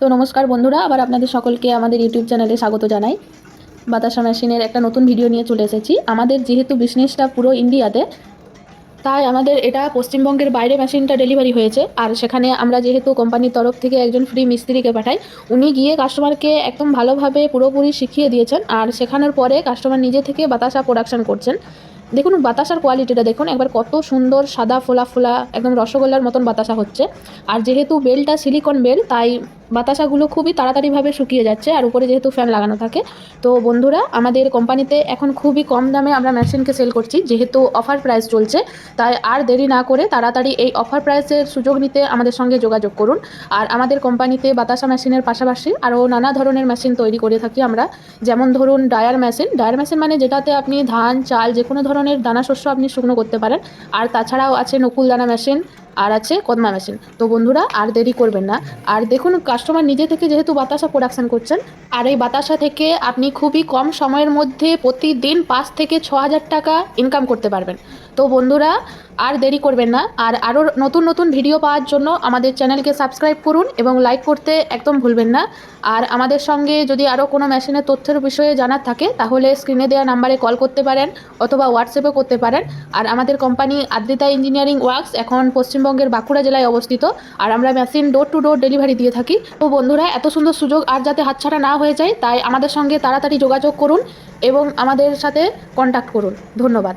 তো নমস্কার বন্ধুরা, আবার আপনাদের সকলকে আমাদের ইউটিউব চ্যানেলে স্বাগত জানাই। বাতাসা মেশিনের একটা নতুন ভিডিও নিয়ে চলে এসেছি। আমাদের যেহেতু বিজনেসটা পুরো ইন্ডিয়াতে, তাই আমাদের এটা পশ্চিমবঙ্গের বাইরে মেশিনটা ডেলিভারি হয়েছে। আর সেখানে আমরা যেহেতু কোম্পানির তরফ থেকে একজন ফ্রি মিস্ত্রিকে পাঠাই, উনি গিয়ে কাস্টমারকে একদম ভালোভাবে পুরোপুরি শিখিয়ে দিয়েছেন। আর শেখানোর পরে কাস্টমার নিজে থেকে বাতাসা প্রোডাকশন করছেন। দেখুন বাতাসার কোয়ালিটিটা দেখুন একবার, কত সুন্দর সাদা ফোলা ফোলা একদম রসগোল্লার মতন বাতাসা হচ্ছে। আর যেহেতু বেলটা সিলিকন বেল, তাই বাতাসাগুলো খুবই তাড়াতাড়িভাবে শুকিয়ে যাচ্ছে। আর উপরে যেহেতু ফ্যান লাগানো থাকে, তো বন্ধুরা আমাদের কোম্পানিতে এখন খুবই কম দামে আমরা মেশিনকে সেল করছি, যেহেতু অফার প্রাইস চলছে। তাই আর দেরি না করে তাড়াতাড়ি এই অফার প্রাইসের সুযোগ নিতে আমাদের সঙ্গে যোগাযোগ করুন। আর আমাদের কোম্পানিতে বাতাসা মেশিনের পাশাপাশি আরও নানা ধরনের মেশিন তৈরি করে থাকি আমরা। যেমন ধরুন ডায়ার মেশিন মানে যেটাতে আপনি ধান চাল যে কোনো ধরনের দানা শস্য আপনি শুকনো করতে পারেন। আর তাছাড়াও আছে নকুল দানা মেশিন, আর আছে কদমা মেশিন। তো বন্ধুরা আর দেরি করবেন না। আর দেখুন কাস্টমার নিজে থেকে যেহেতু বাতাসা প্রোডাকশন করছেন, আর এই বাতাসা থেকে আপনি খুবই কম সময়ের মধ্যে প্রতিদিন 5 থেকে 6 হাজার টাকা ইনকাম করতে পারবেন। তো বন্ধুরা আর দেরি করবেন না। আর আরও নতুন নতুন ভিডিও পাওয়ার জন্য আমাদের চ্যানেলকে সাবস্ক্রাইব করুন এবং লাইক করতে একদম ভুলবেন না। আর আমাদের সঙ্গে যদি আরও কোনো মেশিনের তথ্যের বিষয়ে জানার থাকে, তাহলে স্ক্রিনে দেওয়া নাম্বারে কল করতে পারেন অথবা হোয়াটসঅ্যাপও করতে পারেন। আর আমাদের কোম্পানি আদ্রিতা ইঞ্জিনিয়ারিং ওয়ার্কস এখন পশ্চিমবঙ্গের বাঁকুড়া জেলায় অবস্থিত। আর আমরা machine door to door delivery দিয়ে থাকি। তো বন্ধুরা এত সুন্দর সুযোগ আর যাতে হাতছাড়া না হয়ে যায়, তাই আমাদের সঙ্গে তাড়াতাড়ি যোগাযোগ করুন এবং আমাদের সাথে কন্ট্যাক্ট করুন। ধন্যবাদ।